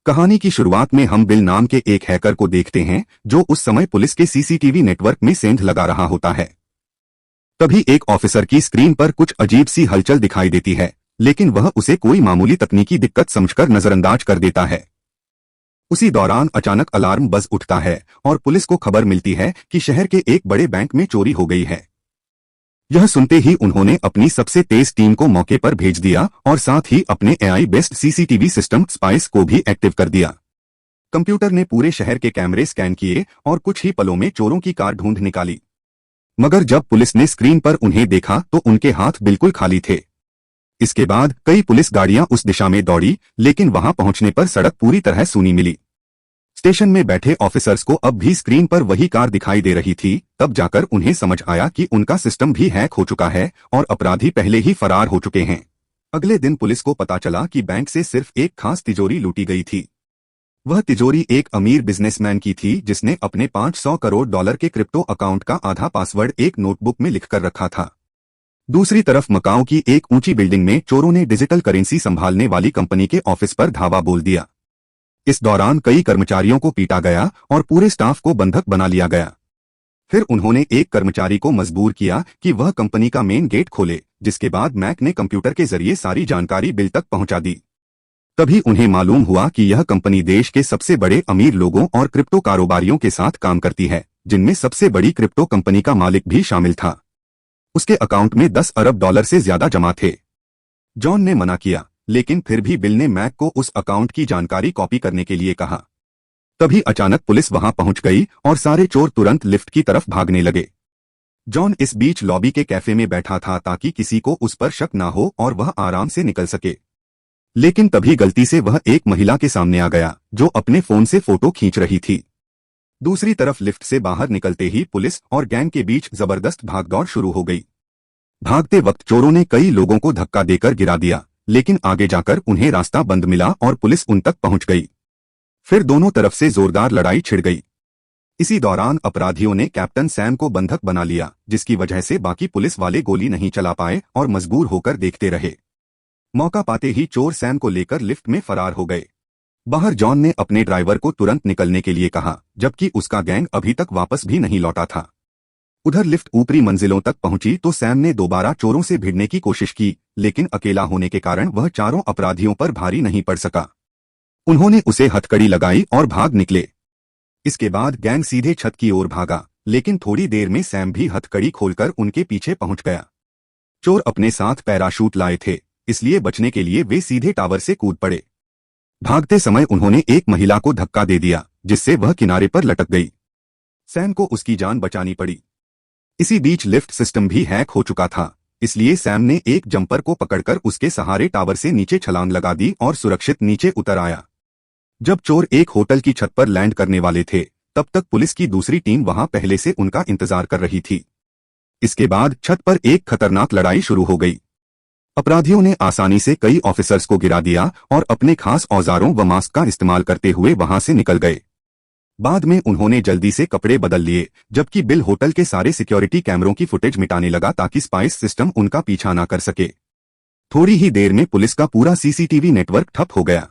कहानी की शुरुआत में हम बिल नाम के एक हैकर को देखते हैं जो उस समय पुलिस के सीसीटीवी नेटवर्क में सेंध लगा रहा होता है। तभी एक ऑफिसर की स्क्रीन पर कुछ अजीब सी हलचल दिखाई देती है, लेकिन वह उसे कोई मामूली तकनीकी दिक्कत समझकर नजरअंदाज कर देता है। उसी दौरान अचानक अलार्म बज उठता है और पुलिस को खबर मिलती है कि शहर के एक बड़े बैंक में चोरी हो गई है। यह सुनते ही उन्होंने अपनी सबसे तेज टीम को मौके पर भेज दिया और साथ ही अपने AI based CCTV system spice को भी एक्टिव कर दिया। कंप्यूटर ने पूरे शहर के कैमरे स्कैन किए और कुछ ही पलों में चोरों की कार ढूंढ निकाली। मगर जब पुलिस ने स्क्रीन पर उन्हें देखा तो उनके हाथ बिल्कुल खाली थे। इसके बाद कई पुलिस गाड़ियां उस दिशा में दौड़ी, लेकिन वहां पहुंचने पर सड़क पूरी तरह सूनी मिली। स्टेशन में बैठे ऑफिसर्स को अब भी स्क्रीन पर वही कार दिखाई दे रही थी। तब जाकर उन्हें समझ आया कि उनका सिस्टम भी हैक हो चुका है और अपराधी पहले ही फरार हो चुके हैं। अगले दिन पुलिस को पता चला कि बैंक से सिर्फ एक खास तिजोरी लूटी गई थी। वह तिजोरी एक अमीर बिजनेसमैन की थी जिसने अपने $500 करोड़ के क्रिप्टो अकाउंट का आधा पासवर्ड एक नोटबुक में लिखकर रखा था। दूसरी तरफ मकाओ की एक ऊंची बिल्डिंग में चोरों ने डिजिटल करेंसी संभालने वाली कंपनी के ऑफिस पर धावा बोल दिया। इस दौरान कई कर्मचारियों को पीटा गया और पूरे स्टाफ को बंधक बना लिया गया। फिर उन्होंने एक कर्मचारी को मजबूर किया कि वह कंपनी का मेन गेट खोले, जिसके बाद मैक ने कंप्यूटर के जरिए सारी जानकारी बिल तक पहुंचा दी। तभी उन्हें मालूम हुआ कि यह कंपनी देश के सबसे बड़े अमीर लोगों और क्रिप्टो कारोबारियों के साथ काम करती है, जिनमें सबसे बड़ी क्रिप्टो कंपनी का मालिक भी शामिल था। उसके अकाउंट में $10 अरब से ज्यादा जमा थे। जॉन ने मना किया, लेकिन फिर भी बिल ने मैक को उस अकाउंट की जानकारी कॉपी करने के लिए कहा। तभी अचानक पुलिस वहां पहुंच गई और सारे चोर तुरंत लिफ्ट की तरफ भागने लगे। जॉन इस बीच लॉबी के कैफे में बैठा था ताकि किसी को उस पर शक ना हो और वह आराम से निकल सके। लेकिन तभी गलती से वह एक महिला के सामने आ गया जो अपने फोन से फोटो खींच रही थी। दूसरी तरफ लिफ्ट से बाहर निकलते ही पुलिस और गैंग के बीच जबरदस्त भागदौड़ शुरू हो गई। भागते वक्त चोरों ने कई लोगों को धक्का देकर गिरा दिया, लेकिन आगे जाकर उन्हें रास्ता बंद मिला और पुलिस उन तक पहुंच गई। फिर दोनों तरफ से जोरदार लड़ाई छिड़ गई। इसी दौरान अपराधियों ने कैप्टन सैम को बंधक बना लिया, जिसकी वजह से बाकी पुलिस वाले गोली नहीं चला पाए और मजबूर होकर देखते रहे। मौका पाते ही चोर सैम को लेकर लिफ्ट में फरार हो गए। बाहर जॉन ने अपने ड्राइवर को तुरंत निकलने के लिए कहा, जबकि उसका गैंग अभी तक वापस भी नहीं लौटा था। उधर लिफ्ट ऊपरी मंजिलों तक पहुंची तो सैम ने दोबारा चोरों से भिड़ने की कोशिश की, लेकिन अकेला होने के कारण वह चारों अपराधियों पर भारी नहीं पड़ सका। उन्होंने उसे हथकड़ी लगाई और भाग निकले। इसके बाद गैंग सीधे छत की ओर भागा, लेकिन थोड़ी देर में सैम भी हथकड़ी खोलकर उनके पीछे पहुंच गया। चोर अपने साथ पैराशूट लाए थे, इसलिए बचने के लिए वे सीधे टावर से कूद पड़े। भागते समय उन्होंने एक महिला को धक्का दे दिया, जिससे वह किनारे पर लटक गई। सैम को उसकी जान बचानी पड़ी। इसी बीच लिफ्ट सिस्टम भी हैक हो चुका था, इसलिए सैम ने एक जंपर को पकड़कर उसके सहारे टावर से नीचे छलांग लगा दी और सुरक्षित नीचे उतर आया। जब चोर एक होटल की छत पर लैंड करने वाले थे, तब तक पुलिस की दूसरी टीम वहां पहले से उनका इंतजार कर रही थी। इसके बाद छत पर एक खतरनाक लड़ाई शुरू हो गई। अपराधियों ने आसानी से कई ऑफिसर्स को गिरा दिया और अपने खास औजारों व मास्क का इस्तेमाल करते हुए वहां से निकल गए। बाद में उन्होंने जल्दी से कपड़े बदल लिए, जबकि बिल होटल के सारे सिक्योरिटी कैमरों की फुटेज मिटाने लगा ताकि स्पाइस सिस्टम उनका पीछा न कर सके। थोड़ी ही देर में पुलिस का पूरा सीसीटीवी नेटवर्क ठप हो गया।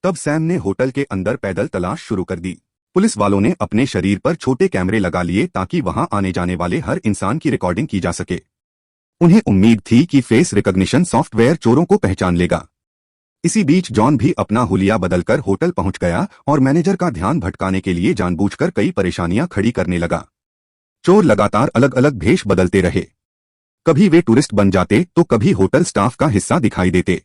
तब सैम ने होटल के अंदर पैदल तलाश शुरू कर दी। पुलिस वालों ने अपने शरीर पर छोटे कैमरे लगा लिए ताकि वहां आने जाने वाले हर इंसान की रिकॉर्डिंग की जा सके। उन्हें उम्मीद थी कि फेस रिकॉग्निशन सॉफ्टवेयर चोरों को पहचान लेगा। इसी बीच जॉन भी अपना हुलिया बदलकर होटल पहुंच गया और मैनेजर का ध्यान भटकाने के लिए जानबूझकर कई परेशानियां खड़ी करने लगा। चोर लगातार अलग अलग भेष बदलते रहे। कभी वे टूरिस्ट बन जाते तो कभी होटल स्टाफ का हिस्सा दिखाई देते।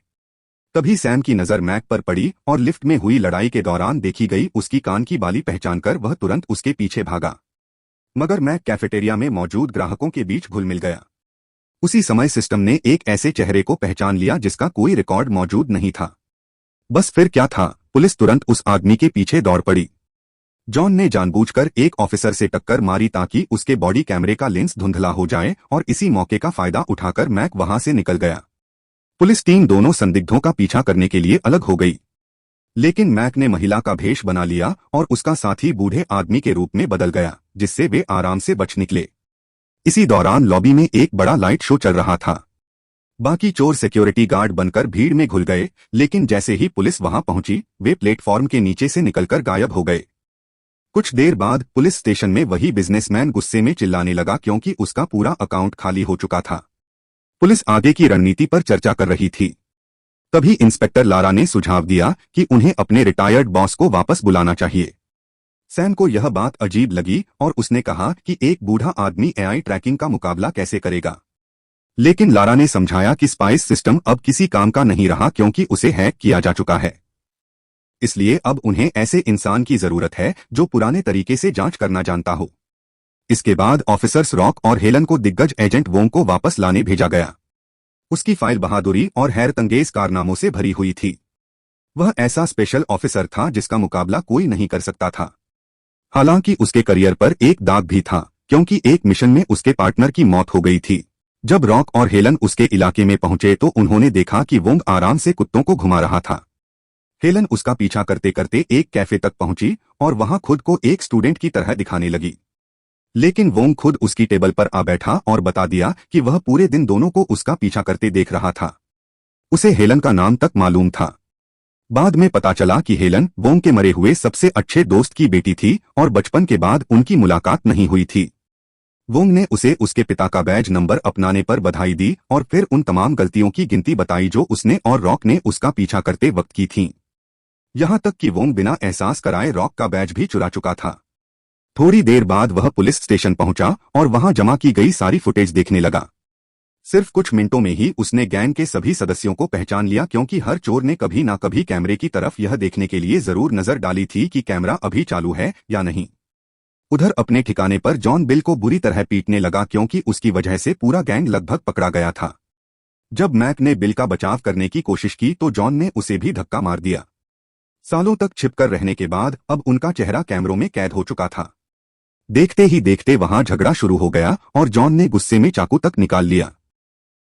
तभी सैम की नजर मैक पर पड़ी और लिफ्ट में हुई लड़ाई के दौरान देखी गई उसकी कान की बाली पहचानकर वह तुरंत उसके पीछे भागा। मगर मैक कैफेटेरिया में मौजूद ग्राहकों के बीच घुल मिल गया। उसी समय सिस्टम ने एक ऐसे चेहरे को पहचान लिया जिसका कोई रिकॉर्ड मौजूद नहीं था। बस फिर क्या था, पुलिस तुरंत उस आदमी के पीछे दौड़ पड़ी। जॉन ने जानबूझकर एक ऑफिसर से टक्कर मारी ताकि उसके बॉडी कैमरे का लेंस धुंधला हो जाए और इसी मौके का फायदा उठाकर मैक वहां से निकल गया। पुलिस टीम दोनों संदिग्धों का पीछा करने के लिए अलग हो गई, लेकिन मैक ने महिला का भेष बना लिया और उसका साथी बूढ़े आदमी के रूप में बदल गया, जिससे वे आराम से बच निकले। इसी दौरान लॉबी में एक बड़ा लाइट शो चल रहा था। बाकी चोर सिक्योरिटी गार्ड बनकर भीड़ में घुल गए, लेकिन जैसे ही पुलिस वहां पहुंची वे प्लेटफॉर्म के नीचे से निकलकर गायब हो गए। कुछ देर बाद पुलिस स्टेशन में वही बिजनेसमैन गुस्से में चिल्लाने लगा क्योंकि उसका पूरा अकाउंट खाली हो चुका था। पुलिस आगे की रणनीति पर चर्चा कर रही थी। तभी इंस्पेक्टर लारा ने सुझाव दिया कि उन्हें अपने रिटायर्ड बॉस को वापस बुलाना चाहिए। सैम को यह बात अजीब लगी और उसने कहा कि एक बूढ़ा आदमी एआई ट्रैकिंग का मुकाबला कैसे करेगा। लेकिन लारा ने समझाया कि स्पाइस सिस्टम अब किसी काम का नहीं रहा क्योंकि उसे हैक किया जा चुका है। इसलिए अब उन्हें ऐसे इंसान की जरूरत है जो पुराने तरीके से जांच करना जानता हो। इसके बाद ऑफिसर्स रॉक और हेलन को दिग्गज एजेंट वोंग को वापस लाने भेजा गया। उसकी फाइल बहादुरी और हैरतंगेज कारनामों से भरी हुई थी। वह ऐसा स्पेशल ऑफिसर था जिसका मुकाबला कोई नहीं कर सकता था। हालांकि उसके करियर पर एक दाग भी था क्योंकि एक मिशन में उसके पार्टनर की मौत हो गई थी। जब रॉक और हेलन उसके इलाके में पहुंचे तो उन्होंने देखा कि वोंग आराम से कुत्तों को घुमा रहा था। हेलन उसका पीछा करते करते एक कैफे तक पहुंची और वहां खुद को एक स्टूडेंट की तरह दिखाने लगी। लेकिन वोंग खुद उसकी टेबल पर आ बैठा और बता दिया कि वह पूरे दिन दोनों को उसका पीछा करते देख रहा था। उसे हेलन का नाम तक मालूम था। बाद में पता चला कि हेलन वोंग के मरे हुए सबसे अच्छे दोस्त की बेटी थी और बचपन के बाद उनकी मुलाकात नहीं हुई थी। वोंग ने उसे उसके पिता का बैज नंबर अपनाने पर बधाई दी और फिर उन तमाम गलतियों की गिनती बताई जो उसने और रॉक ने उसका पीछा करते वक्त की थीं। यहां तक कि वोंग बिना एहसास कराए रॉक का बैज भी चुरा चुका था। थोड़ी देर बाद वह पुलिस स्टेशन पहुंचा और वहां जमा की गई सारी फुटेज देखने लगा। सिर्फ कुछ मिनटों में ही उसने गैंग के सभी सदस्यों को पहचान लिया क्योंकि हर चोर ने कभी ना कभी कैमरे की तरफ यह देखने के लिए जरूर नजर डाली थी कि कैमरा अभी चालू है या नहीं। उधर अपने ठिकाने पर जॉन बिल को बुरी तरह पीटने लगा क्योंकि उसकी वजह से पूरा गैंग लगभग पकड़ा गया था। जब मैक ने बिल का बचाव करने की कोशिश की तो जॉन ने उसे भी धक्का मार दिया। सालों तक छिपकर रहने के बाद अब उनका चेहरा कैमरों में कैद हो चुका था। देखते ही देखते वहां झगड़ा शुरू हो गया और जॉन ने गुस्से में चाकू तक निकाल लिया।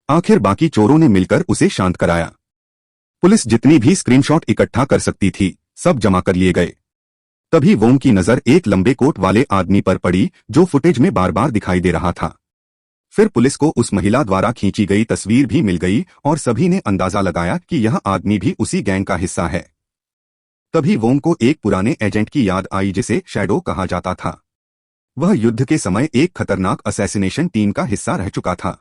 आखिर बाकी चोरों ने मिलकर उसे शांत कराया। पुलिस जितनी भी स्क्रीनशॉट इकट्ठा कर सकती थी सब जमा कर लिए गए। तभी वोंग की नजर एक लंबे कोट वाले आदमी पर पड़ी जो फुटेज में बार बार दिखाई दे रहा था। फिर पुलिस को उस महिला द्वारा खींची गई तस्वीर भी मिल गई और सभी ने अंदाजा लगाया कि यह आदमी भी उसी गैंग का हिस्सा है। तभी वोंग को एक पुराने एजेंट की याद आई जिसे शैडो कहा जाता था। वह युद्ध के समय एक खतरनाक असैसिनेशन टीम का हिस्सा रह चुका था।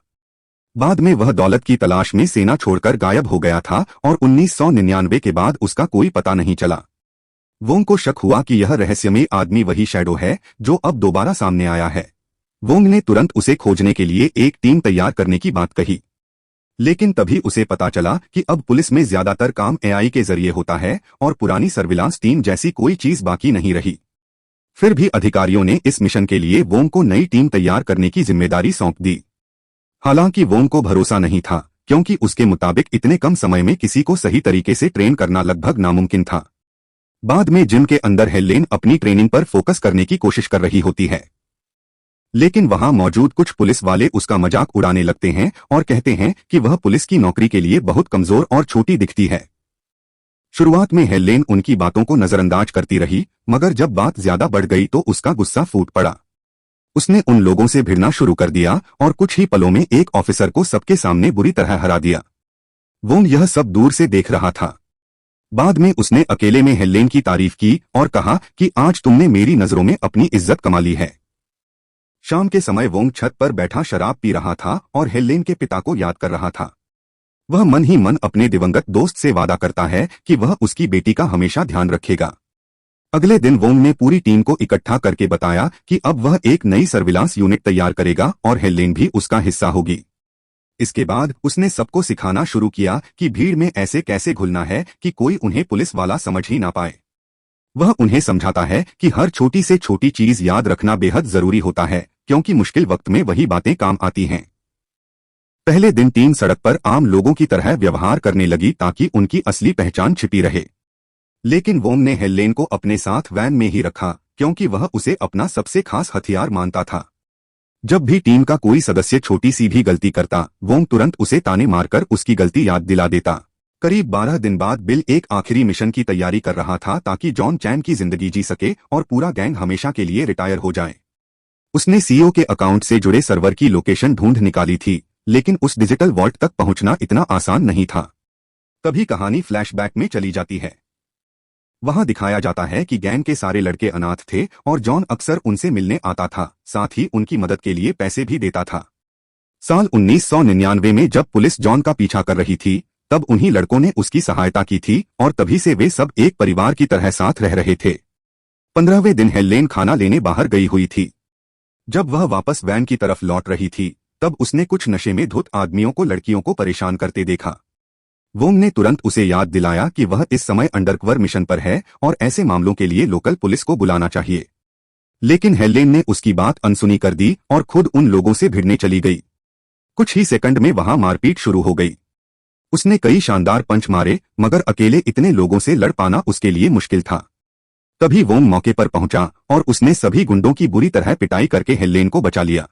बाद में वह दौलत की तलाश में सेना छोड़कर गायब हो गया था और 1999 के बाद उसका कोई पता नहीं चला। वोंग को शक हुआ कि यह रहस्यमय आदमी वही शैडो है जो अब दोबारा सामने आया है। वोंग ने तुरंत उसे खोजने के लिए एक टीम तैयार करने की बात कही। लेकिन तभी उसे पता चला कि अब पुलिस में ज्यादातर काम एआई के जरिए होता है और पुरानी सर्विलांस टीम जैसी कोई चीज बाकी नहीं रही। फिर भी अधिकारियों ने इस मिशन के लिए वोंग को नई टीम तैयार करने की जिम्मेदारी सौंप दी। हालांकि वोंग को भरोसा नहीं था क्योंकि उसके मुताबिक इतने कम समय में किसी को सही तरीके से ट्रेन करना लगभग नामुमकिन था। बाद में जिम के अंदर हेलेन अपनी ट्रेनिंग पर फोकस करने की कोशिश कर रही होती है, लेकिन वहां मौजूद कुछ पुलिस वाले उसका मजाक उड़ाने लगते हैं और कहते हैं कि वह पुलिस की नौकरी के लिए बहुत कमजोर और छोटी दिखती है। शुरुआत में हेलेन उनकी बातों को नजरअंदाज करती रही, मगर जब बात ज्यादा बढ़ गई तो उसका गुस्सा फूट पड़ा। उसने उन लोगों से भिड़ना शुरू कर दिया और कुछ ही पलों में एक ऑफिसर को सबके सामने बुरी तरह हरा दिया। वोंग यह सब दूर से देख रहा था। बाद में उसने अकेले में हेलेन की तारीफ की और कहा कि आज तुमने मेरी नजरों में अपनी इज्जत कमा ली है। शाम के समय वोंग छत पर बैठा शराब पी रहा था और हेलेन के पिता को याद कर रहा था। वह मन ही मन अपने दिवंगत दोस्त से वादा करता है कि वह उसकी बेटी का हमेशा ध्यान रखेगा। अगले दिन वोंग ने पूरी टीम को इकट्ठा करके बताया कि अब वह एक नई सर्विलांस यूनिट तैयार करेगा और हेलेन भी उसका हिस्सा होगी। इसके बाद उसने सबको सिखाना शुरू किया कि भीड़ में ऐसे कैसे घुलना है कि कोई उन्हें पुलिस वाला समझ ही ना पाए। वह उन्हें समझाता है कि हर छोटी से छोटी चीज याद रखना बेहद जरूरी होता है क्योंकि मुश्किल वक्त में वही बातें काम आती हैं। पहले दिन टीम सड़क पर आम लोगों की तरह व्यवहार करने लगी ताकि उनकी असली पहचान छिपी रहे। लेकिन वोंग ने हेलेन को अपने साथ वैन में ही रखा क्योंकि वह उसे अपना सबसे खास हथियार मानता था। जब भी टीम का कोई सदस्य छोटी सी भी गलती करता वोंग तुरंत उसे ताने मारकर उसकी गलती याद दिला देता। करीब 12 दिन बाद बिल एक आखिरी मिशन की तैयारी कर रहा था ताकि जॉन चैन की जिंदगी जी सके और पूरा गैंग हमेशा के लिए रिटायर हो जाए। उसने सीईओ के अकाउंट से जुड़े सर्वर की लोकेशन ढूंढ निकाली थी लेकिन उस डिजिटल वॉल्ट तक पहुंचना इतना आसान नहीं था। तभी कहानी फ्लैशबैक में चली जाती है। वहां दिखाया जाता है कि गैंग के सारे लड़के अनाथ थे और जॉन अक्सर उनसे मिलने आता था, साथ ही उनकी मदद के लिए पैसे भी देता था। साल 1999 में जब पुलिस जॉन का पीछा कर रही थी, तब उन्हीं लड़कों ने उसकी सहायता की थी और तभी से वे सब एक परिवार की तरह साथ रह रहे थे। 15वें दिन हेलेन खाना लेने बाहर गई हुई थी। जब वह वापस वैन की तरफ लौट रही थी, तब उसने कुछ नशे में धुत आदमियों को लड़कियों को परेशान करते देखा। वोंग ने तुरंत उसे याद दिलाया कि वह इस समय अंडरकवर मिशन पर है और ऐसे मामलों के लिए लोकल पुलिस को बुलाना चाहिए। लेकिन हेलेन ने उसकी बात अनसुनी कर दी और खुद उन लोगों से भिड़ने चली गई। कुछ ही सेकंड में वहां मारपीट शुरू हो गई। उसने कई शानदार पंच मारे, मगर अकेले इतने लोगों से लड़ पाना उसके लिए मुश्किल था। तभी वोंग मौके पर पहुंचा और उसने सभी गुंडों की बुरी तरह पिटाई करके हेलेन को बचा लिया।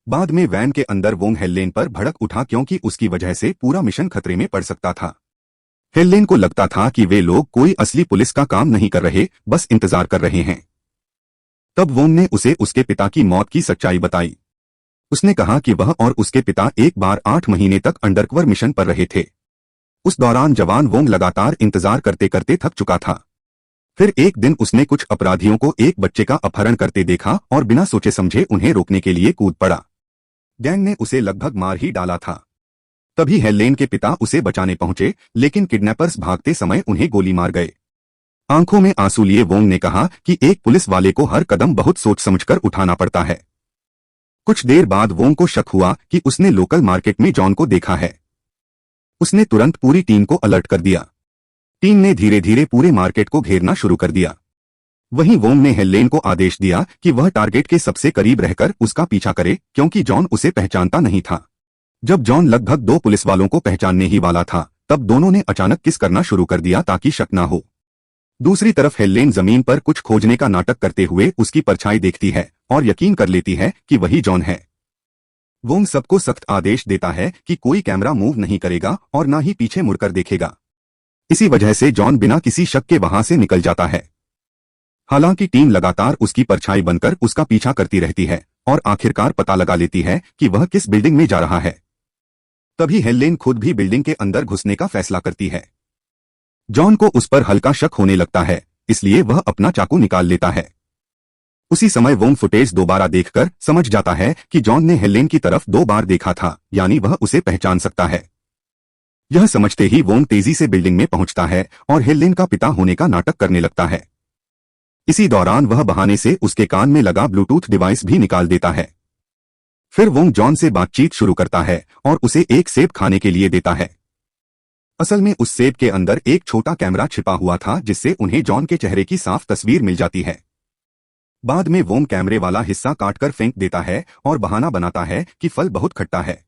बाद में वैन के अंदर वोंग हेलेन पर भड़क उठा क्योंकि उसकी वजह से पूरा मिशन खतरे में पड़ सकता था। हेलेन को लगता था कि वे लोग कोई असली पुलिस का काम नहीं कर रहे, बस इंतजार कर रहे हैं। तब वोंग ने उसे उसके पिता की मौत की सच्चाई बताई। उसने कहा कि वह और उसके पिता एक बार 8 महीने तक अंडरकवर मिशन पर रहे थे। उस दौरान जवान वोंग लगातार इंतजार करते करते थक चुका था। फिर एक दिन उसने कुछ अपराधियों को एक बच्चे का अपहरण करते देखा और बिना सोचे समझे उन्हें रोकने के लिए कूद पड़ा। गैंग ने उसे लगभग मार ही डाला था। तभी हेलेन के पिता उसे बचाने पहुंचे, लेकिन किडनैपर्स भागते समय उन्हें गोली मार गए। आंखों में आंसू लिए वोंग ने कहा कि एक पुलिस वाले को हर कदम बहुत सोच समझकर उठाना पड़ता है। कुछ देर बाद वोंग को शक हुआ कि उसने लोकल मार्केट में जॉन को देखा है। उसने तुरंत पूरी टीम को अलर्ट कर दिया। टीम ने धीरे धीरे पूरे मार्केट को घेरना शुरू कर दिया। वहीं वोंग ने हेलेन को आदेश दिया कि वह टारगेट के सबसे करीब रहकर उसका पीछा करे, क्योंकि जॉन उसे पहचानता नहीं था। जब जॉन लगभग 2 पुलिस वालों को पहचानने ही वाला था, तब दोनों ने अचानक किस करना शुरू कर दिया ताकि शक न हो। दूसरी तरफ हेलेन जमीन पर कुछ खोजने का नाटक करते हुए उसकी परछाई देखती है और यकीन कर लेती है कि वही जॉन है। वोंग सबको सख्त आदेश देता है कि कोई कैमरा मूव नहीं करेगा और न ही पीछे मुड़कर देखेगा। इसी वजह से जॉन बिना किसी शक के वहां से निकल जाता है। हालांकि टीम लगातार उसकी परछाई बनकर उसका पीछा करती रहती है और आखिरकार पता लगा लेती है कि वह किस बिल्डिंग में जा रहा है। तभी हेलेन खुद भी बिल्डिंग के अंदर घुसने का फैसला करती है। जॉन को उस पर हल्का शक होने लगता है, इसलिए वह अपना चाकू निकाल लेता है। उसी समय वोंग फुटेज दोबारा देखकर समझ जाता है कि जॉन ने हेलेन की तरफ 2 बार देखा था, यानी वह उसे पहचान सकता है। यह समझते ही वोंग तेजी से बिल्डिंग में पहुंचता है और हेलेन का पिता होने का नाटक करने लगता है। इसी दौरान वह बहाने से उसके कान में लगा ब्लूटूथ डिवाइस भी निकाल देता है। फिर वोंग जॉन से बातचीत शुरू करता है और उसे एक सेब खाने के लिए देता है। असल में उस सेब के अंदर एक छोटा कैमरा छिपा हुआ था, जिससे उन्हें जॉन के चेहरे की साफ तस्वीर मिल जाती है। बाद में वोंग कैमरे वाला हिस्सा काटकर फेंक देता है और बहाना बनाता है कि फल बहुत खट्टा है।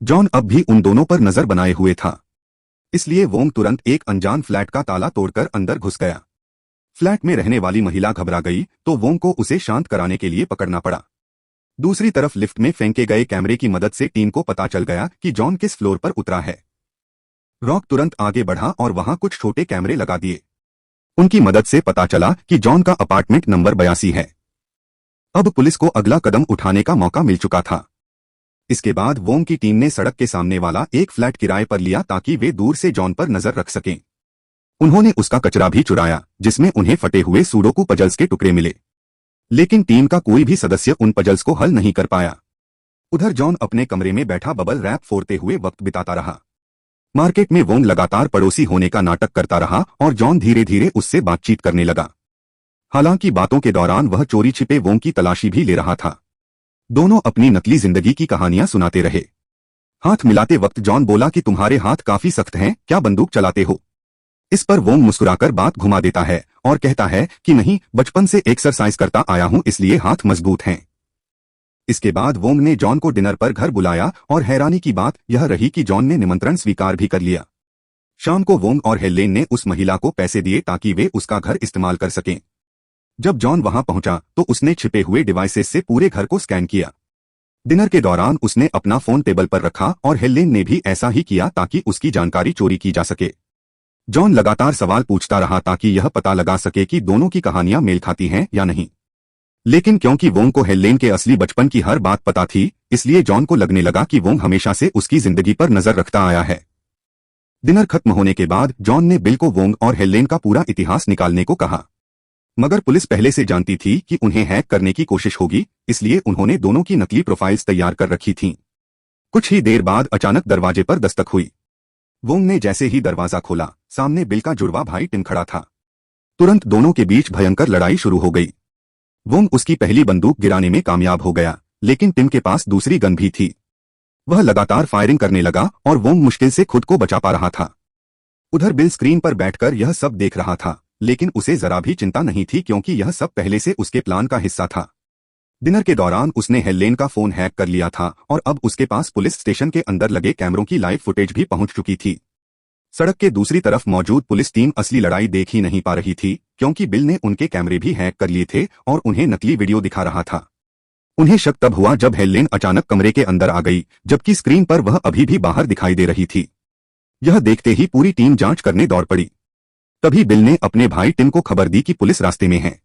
जॉन अब भी उन दोनों पर नजर बनाए हुए था, इसलिए वोंग तुरंत एक अनजान फ्लैट का ताला तोड़कर अंदर घुस गया। फ्लैट में रहने वाली महिला घबरा गई तो वोंग को उसे शांत कराने के लिए पकड़ना पड़ा। दूसरी तरफ लिफ्ट में फेंके गए कैमरे की मदद से टीम को पता चल गया कि जॉन किस फ्लोर पर उतरा है। रॉक तुरंत आगे बढ़ा और वहां कुछ छोटे कैमरे लगा दिए। उनकी मदद से पता चला कि जॉन का अपार्टमेंट नंबर 82 है। अब पुलिस को अगला कदम उठाने का मौका मिल चुका था। इसके बाद वोंग की टीम ने सड़क के सामने वाला एक फ्लैट किराए पर लिया ताकि वे दूर से जॉन पर नजर रख सकें। उन्होंने उसका कचरा भी चुराया, जिसमें उन्हें फटे हुए सुडोकू पजल्स के टुकड़े मिले। लेकिन टीम का कोई भी सदस्य उन पजल्स को हल नहीं कर पाया। उधर जॉन अपने कमरे में बैठा बबल रैप फोड़ते हुए वक्त बिताता रहा। मार्केट में वोंग लगातार पड़ोसी होने का नाटक करता रहा और जॉन धीरे धीरे उससे बातचीत करने लगा। हालांकि बातों के दौरान वह चोरी छिपे वोंग की तलाशी भी ले रहा था। दोनों अपनी नकली जिंदगी की कहानियां सुनाते रहे। हाथ मिलाते वक्त जॉन बोला कि तुम्हारे हाथ काफी सख्त हैं, क्या बंदूक चलाते हो? इस पर वोंग मुस्कुराकर बात घुमा देता है और कहता है कि नहीं, बचपन से एक्सरसाइज करता आया हूं, इसलिए हाथ मजबूत हैं। इसके बाद वोंग ने जॉन को डिनर पर घर बुलाया और हैरानी की बात यह रही कि जॉन ने निमंत्रण स्वीकार भी कर लिया। शाम को वोंग और हेलेन ने उस महिला को पैसे दिए ताकि वे उसका घर इस्तेमाल कर सकें। जब जॉन वहां पहुंचा तो उसने छिपे हुए डिवाइसेस से पूरे घर को स्कैन किया। डिनर के दौरान उसने अपना फोन टेबल पर रखा और हेलेन ने भी ऐसा ही किया ताकि उसकी जानकारी चोरी की जा सके। जॉन लगातार सवाल पूछता रहा ताकि यह पता लगा सके कि दोनों की कहानियां मेल खाती हैं या नहीं। लेकिन क्योंकि वोंग को हेलेन के असली बचपन की हर बात पता थी, इसलिए जॉन को लगने लगा कि वोंग हमेशा से उसकी जिंदगी पर नजर रखता आया है। डिनर खत्म होने के बाद जॉन ने बिल को वोंग और हेलेन का पूरा इतिहास निकालने को कहा, मगर पुलिस पहले से जानती थी कि उन्हें हैक करने की कोशिश होगी, इसलिए उन्होंने दोनों की नकली प्रोफाइल्स तैयार कर रखी थीं। कुछ ही देर बाद अचानक दरवाजे पर दस्तक हुई। वोंग ने जैसे ही दरवाजा खोला, सामने बिल का जुड़वा भाई टिम खड़ा था। तुरंत दोनों के बीच भयंकर लड़ाई शुरू हो गई। वोंग उसकी पहली बंदूक गिराने में कामयाब हो गया, लेकिन टिम के पास दूसरी गन भी थी। वह लगातार फायरिंग करने लगा और वोंग मुश्किल से खुद को बचा पा रहा था। उधर बिल स्क्रीन पर बैठकर यह सब देख रहा था, लेकिन उसे जरा भी चिंता नहीं थी क्योंकि यह सब पहले से उसके प्लान का हिस्सा था। डिनर के दौरान उसने हेलेन का फोन हैक कर लिया था और अब उसके पास पुलिस स्टेशन के अंदर लगे कैमरों की लाइव फुटेज भी पहुंच चुकी थी। सड़क के दूसरी तरफ मौजूद पुलिस टीम असली लड़ाई देख ही नहीं पा रही थी, क्योंकि बिल ने उनके कैमरे भी हैक कर लिए थे और उन्हें नकली वीडियो दिखा रहा था। उन्हें शक तब हुआ जब हेलेन अचानक कमरे के अंदर आ गई, जबकि स्क्रीन पर वह अभी भी बाहर दिखाई दे रही थी। यह देखते ही पूरी टीम जांच करने दौड़ पड़ी। तभी बिल ने अपने भाई टिम को खबर दी कि पुलिस रास्ते में है।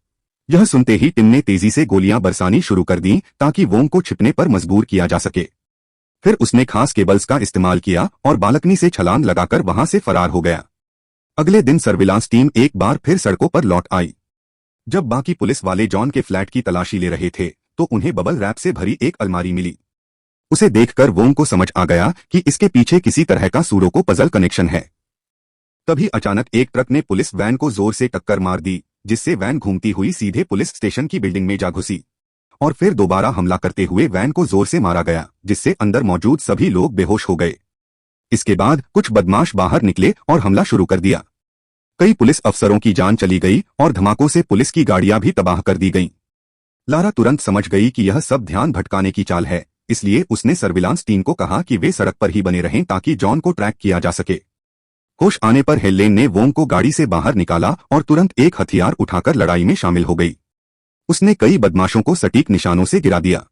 यह सुनते ही टिम ने तेजी से गोलियां बरसानी शुरू कर दी ताकि वोंग को छिपने पर मजबूर किया जा सके। फिर उसने खास केबल्स का इस्तेमाल किया और बालकनी से छलांग लगाकर वहां से फरार हो गया। अगले दिन सर्विलांस टीम एक बार फिर सड़कों पर लौट आई। जब बाकी पुलिस वाले जॉन के फ्लैट की तलाशी ले रहे थे तो उन्हें बबल रैप से भरी एक अलमारी मिली। उसे देखकर वोंग को समझ आ गया कि इसके पीछे किसी तरह का सूडोको पजल कनेक्शन है। तभी अचानक एक ट्रक ने पुलिस वैन को जोर से टक्कर मार दी, जिससे वैन घूमती हुई सीधे पुलिस स्टेशन की बिल्डिंग में जा घुसी और फिर दोबारा हमला करते हुए वैन को जोर से मारा गया, जिससे अंदर मौजूद सभी लोग बेहोश हो गए। इसके बाद कुछ बदमाश बाहर निकले और हमला शुरू कर दिया। कई पुलिस अफसरों की जान चली गई और धमाकों से पुलिस की गाड़ियां भी तबाह कर दी गईं। लारा तुरंत समझ गई कि यह सब ध्यान भटकाने की चाल है, इसलिए उसने सर्विलांस टीम को कहा कि वे सड़क पर ही बने रहें ताकि जॉन को ट्रैक किया जा सके। होश आने पर हेलेन ने वोंग को गाड़ी से बाहर निकाला और तुरंत एक हथियार उठाकर लड़ाई में शामिल हो गई। उसने कई बदमाशों को सटीक निशानों से गिरा दिया।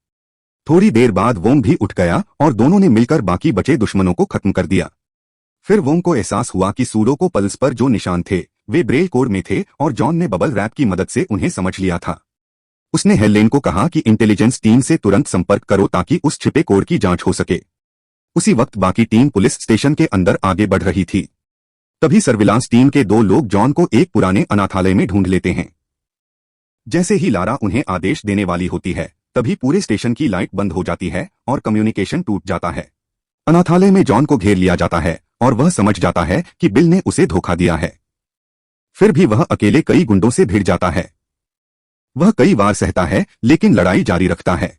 थोड़ी देर बाद वोंग भी उठ गया और दोनों ने मिलकर बाकी बचे दुश्मनों को खत्म कर दिया। फिर वोंग को एहसास हुआ कि सूडोको पल्स पर जो निशान थे वे ब्रेल कोड में थे और जॉन ने बबल रैप की मदद से उन्हें समझ लिया था। उसने हेलेन को कहा कि इंटेलिजेंस टीम से तुरंत संपर्क करो ताकि उस छिपे कोड की जांच हो सके। उसी वक्त बाकी टीम पुलिस स्टेशन के अंदर आगे बढ़ रही थी। तभी सर्विलांस टीम के दो लोग जॉन को एक पुराने अनाथालय में ढूंढ लेते हैं। जैसे ही लारा उन्हें आदेश देने वाली होती है, तभी पूरे स्टेशन की लाइट बंद हो जाती है और कम्युनिकेशन टूट जाता है। अनाथालय में जॉन को घेर लिया जाता है और वह समझ जाता है कि बिल ने उसे धोखा दिया है। फिर भी वह अकेले कई गुंडों से भिड़ जाता है। वह कई बार सहता है लेकिन लड़ाई जारी रखता है।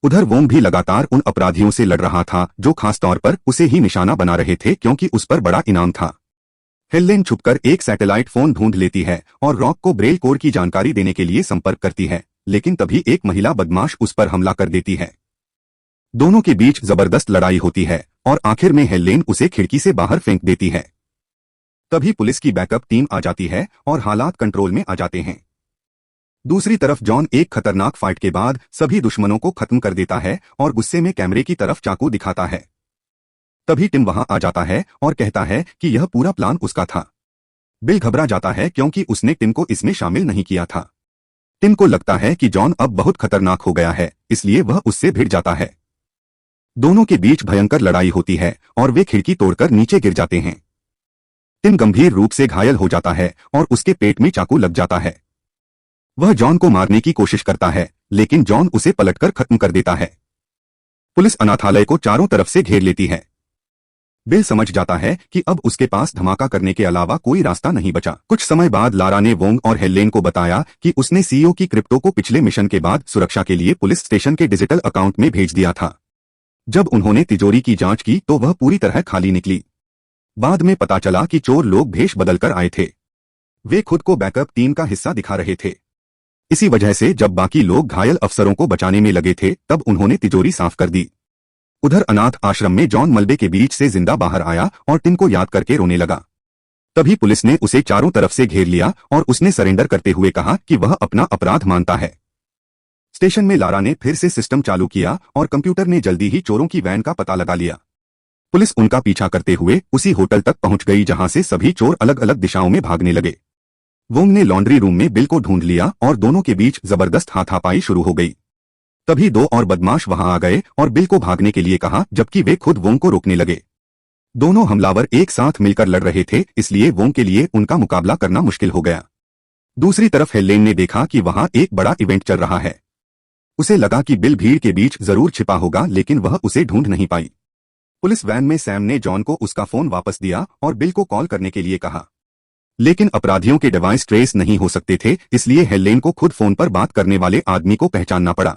उधर वोंग भी लगातार उन अपराधियों से लड़ रहा था जो खासतौर पर उसे ही निशाना बना रहे थे क्योंकि उस पर बड़ा इनाम था। हेलेन छुपकर एक सैटेलाइट फोन ढूंढ लेती है और रॉक को ब्रेल कोड की जानकारी देने के लिए संपर्क करती है, लेकिन तभी एक महिला बदमाश उस पर हमला कर देती है। दोनों के बीच जबरदस्त लड़ाई होती है और आखिर में हेलेन उसे खिड़की से बाहर फेंक देती है। तभी पुलिस की बैकअप टीम आ जाती है और हालात कंट्रोल में आ जाते हैं। दूसरी तरफ जॉन एक खतरनाक फाइट के बाद सभी दुश्मनों को खत्म कर देता है और गुस्से में कैमरे की तरफ चाकू दिखाता है। तभी टिम वहां आ जाता है और कहता है कि यह पूरा प्लान उसका था। बिल घबरा जाता है क्योंकि उसने टिम को इसमें शामिल नहीं किया था। टिम को लगता है कि जॉन अब बहुत खतरनाक हो गया है, इसलिए वह उससे भिड़ जाता है। दोनों के बीच भयंकर लड़ाई होती है और वे खिड़की तोड़कर नीचे गिर जाते हैं। टिम गंभीर रूप से घायल हो जाता है और उसके पेट में चाकू लग जाता है। वह जॉन को मारने की कोशिश करता है, लेकिन जॉन उसे पलटकर खत्म कर देता है। पुलिस अनाथालय को चारों तरफ से घेर लेती है। बिल समझ जाता है कि अब उसके पास धमाका करने के अलावा कोई रास्ता नहीं बचा। कुछ समय बाद लारा ने वोंग और हेलेन को बताया कि उसने सीईओ की क्रिप्टो को पिछले मिशन के बाद सुरक्षा के लिए पुलिस स्टेशन के डिजिटल अकाउंट में भेज दिया था। जब उन्होंने तिजोरी की जांच की तो वह पूरी तरह खाली निकली। बाद में पता चला कि चोर लोग भेष बदलकर आए थे। वे खुद को बैकअप टीम का हिस्सा दिखा रहे थे। इसी वजह से जब बाकी लोग घायल अफसरों को बचाने में लगे थे तब उन्होंने तिजोरी साफ कर दी। उधर अनाथ आश्रम में जॉन मलबे के बीच से जिंदा बाहर आया और टिम को याद करके रोने लगा। तभी पुलिस ने उसे चारों तरफ से घेर लिया और उसने सरेंडर करते हुए कहा कि वह अपना अपराध मानता है। स्टेशन में लारा ने फिर से सिस्टम चालू किया और कंप्यूटर ने जल्दी ही चोरों की वैन का पता लगा लिया। पुलिस उनका पीछा करते हुए उसी होटल तक पहुंच गई जहां से सभी चोर अलग अलग दिशाओं में भागने लगे। वोंग ने लॉन्ड्री रूम में बिल को ढूंढ लिया और दोनों के बीच जबरदस्त हाथापाई शुरू हो गई। तभी दो और बदमाश वहां आ गए और बिल को भागने के लिए कहा, जबकि वे खुद वोंग को रोकने लगे। दोनों हमलावर एक साथ मिलकर लड़ रहे थे, इसलिए वोंग के लिए उनका मुकाबला करना मुश्किल हो गया। दूसरी तरफ हेलेन ने देखा कि वहां एक बड़ा इवेंट चल रहा है। उसे लगा कि बिल भीड़ के बीच जरूर छिपा होगा, लेकिन वह उसे ढूंढ नहीं पाई। पुलिस वैन में सैम ने जॉन को उसका फोन वापस दिया और बिल को कॉल करने के लिए कहा, लेकिन अपराधियों के डिवाइस ट्रेस नहीं हो सकते थे, इसलिए हेलेन को खुद फोन पर बात करने वाले आदमी को पहचानना पड़ा।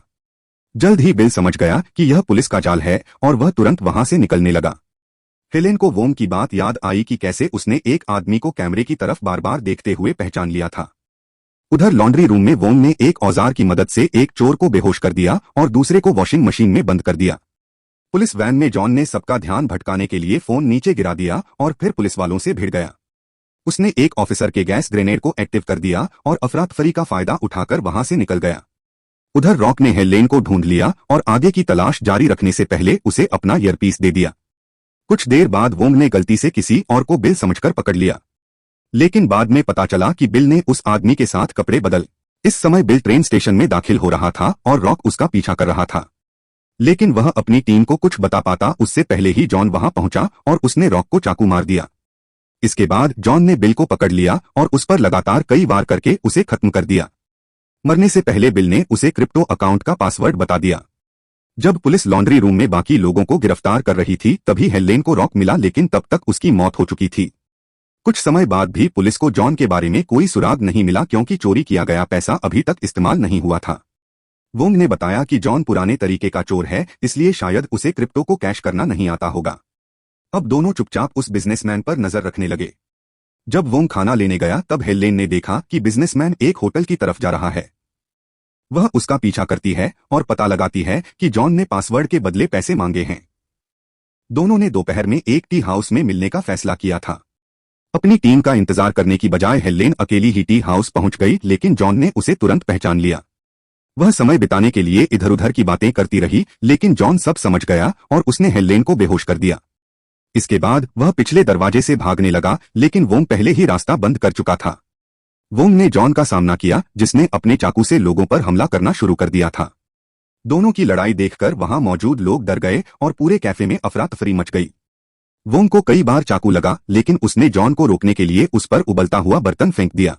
जल्द ही बिल समझ गया कि यह पुलिस का जाल है और वह तुरंत वहां से निकलने लगा। हेलेन को वोंग की बात याद आई कि कैसे उसने एक आदमी को कैमरे की तरफ बार बार देखते हुए पहचान लिया था। उधर लॉन्ड्री रूम में वोंग ने एक औजार की मदद से एक चोर को बेहोश कर दिया और दूसरे को वॉशिंग मशीन में बंद कर दिया। पुलिस वैन में जॉन ने सबका ध्यान भटकाने के लिए फोन नीचे गिरा दिया और फिर पुलिस वालों से भिड़ गया। उसने एक ऑफिसर के गैस ग्रेनेड को एक्टिव कर दिया और अफरा तफरी का फायदा उठाकर वहां से निकल गया। उधर रॉक ने हेलेन को ढूंढ लिया और आगे की तलाश जारी रखने से पहले उसे अपना ईयरपीस दे दिया। कुछ देर बाद वोंग ने गलती से किसी और को बिल समझकर पकड़ लिया, लेकिन बाद में पता चला कि बिल ने उस आदमी के साथ कपड़े बदल। इस समय बिल ट्रेन स्टेशन में दाखिल हो रहा था और रॉक उसका पीछा कर रहा था, लेकिन वह अपनी टीम को कुछ बता पाता उससे पहले ही जॉन वहां पहुंचा और उसने रॉक को चाकू मार दिया। इसके बाद जॉन ने बिल को पकड़ लिया और उस पर लगातार कई वार करके उसे खत्म कर दिया। मरने से पहले बिल ने उसे क्रिप्टो अकाउंट का पासवर्ड बता दिया। जब पुलिस लॉन्ड्री रूम में बाकी लोगों को गिरफ्तार कर रही थी, तभी हेलेन को रॉक मिला, लेकिन तब तक उसकी मौत हो चुकी थी। कुछ समय बाद भी पुलिस को जॉन के बारे में कोई सुराग नहीं मिला, क्योंकि चोरी किया गया पैसा अभी तक इस्तेमाल नहीं हुआ था। वोंग ने बताया कि जॉन पुराने तरीके का चोर है, इसलिए शायद उसे क्रिप्टो को कैश करना नहीं आता होगा। अब दोनों चुपचाप उस बिजनेसमैन पर नजर रखने लगे। जब वोंग खाना लेने गया, तब हेलेन ने देखा कि बिजनेसमैन एक होटल की तरफ जा रहा है। वह उसका पीछा करती है और पता लगाती है कि जॉन ने पासवर्ड के बदले पैसे मांगे हैं। दोनों ने दोपहर में एक टी हाउस में मिलने का फैसला किया था। अपनी टीम का इंतजार करने की बजाय हेलेन अकेली ही टी हाउस पहुंच गई, लेकिन जॉन ने उसे तुरंत पहचान लिया। वह समय बिताने के लिए इधर उधर की बातें करती रही, लेकिन जॉन सब समझ गया और उसने हेलेन को बेहोश कर दिया। इसके बाद वह पिछले दरवाजे से भागने लगा, लेकिन वोंग पहले ही रास्ता बंद कर चुका था। वोंग ने जॉन का सामना किया, जिसने अपने चाकू से लोगों पर हमला करना शुरू कर दिया था। दोनों की लड़ाई देखकर वहां मौजूद लोग डर गए और पूरे कैफे में अफरा तफरी मच गई। वोंग को कई बार चाकू लगा, लेकिन उसने जॉन को रोकने के लिए उस पर उबलता हुआ बर्तन फेंक दिया।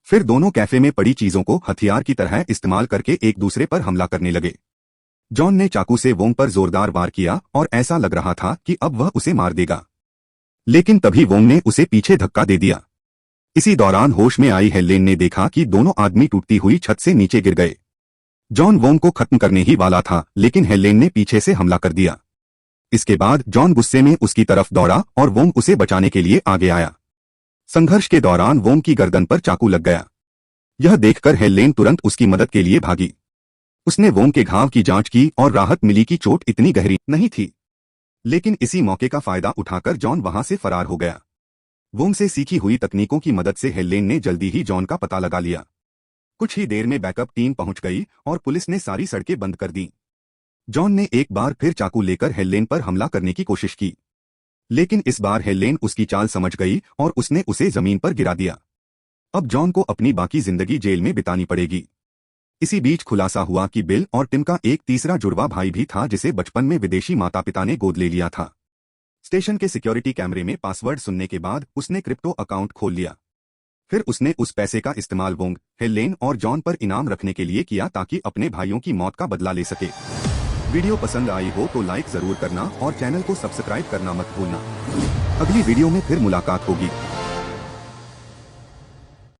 फिर दोनों कैफे में पड़ी चीजों को हथियार की तरह इस्तेमाल करके एक दूसरे पर हमला करने लगे। जॉन ने चाकू से वोंग पर जोरदार वार किया और ऐसा लग रहा था कि अब वह उसे मार देगा, लेकिन तभी वोंग ने उसे पीछे धक्का दे दिया। इसी दौरान होश में आई हेलेन ने देखा कि दोनों आदमी टूटती हुई छत से नीचे गिर गए। जॉन वोंग को खत्म करने ही वाला था, लेकिन हेलेन ने पीछे से हमला कर दिया। इसके बाद जॉन गुस्से में उसकी तरफ दौड़ा और वोंग उसे बचाने के लिए आगे आया। संघर्ष के दौरान वोंग की गर्दन पर चाकू लग गया। यह देखकर हेलेन तुरंत उसकी मदद के लिए भागी। उसने वोंग के घाव की जांच की और राहत मिली कि चोट इतनी गहरी नहीं थी, लेकिन इसी मौके का फायदा उठाकर जॉन वहां से फरार हो गया। वोंग से सीखी हुई तकनीकों की मदद से हेलेन ने जल्दी ही जॉन का पता लगा लिया। कुछ ही देर में बैकअप टीम पहुंच गई और पुलिस ने सारी सड़कें बंद कर दी। जॉन ने एक बार फिर चाकू लेकर हेलेन पर हमला करने की कोशिश की, लेकिन इस बार हेलेन उसकी चाल समझ गई और उसने उसे जमीन पर गिरा दिया। अब जॉन को अपनी बाकी जिंदगी जेल में बितानी पड़ेगी। इसी बीच खुलासा हुआ कि बिल और टिम का एक तीसरा जुड़वा भाई भी था, जिसे बचपन में विदेशी माता पिता ने गोद ले लिया था। स्टेशन के सिक्योरिटी कैमरे में पासवर्ड सुनने के बाद उसने क्रिप्टो अकाउंट खोल लिया। फिर उसने उस पैसे का इस्तेमाल वोंग, हेलेन और जॉन पर इनाम रखने के लिए किया, ताकि अपने भाइयों की मौत का बदला ले सके। वीडियो पसंद आई हो तो लाइक जरूर करना और चैनल को सब्सक्राइब करना मत भूलना। अगली वीडियो में फिर मुलाकात होगी।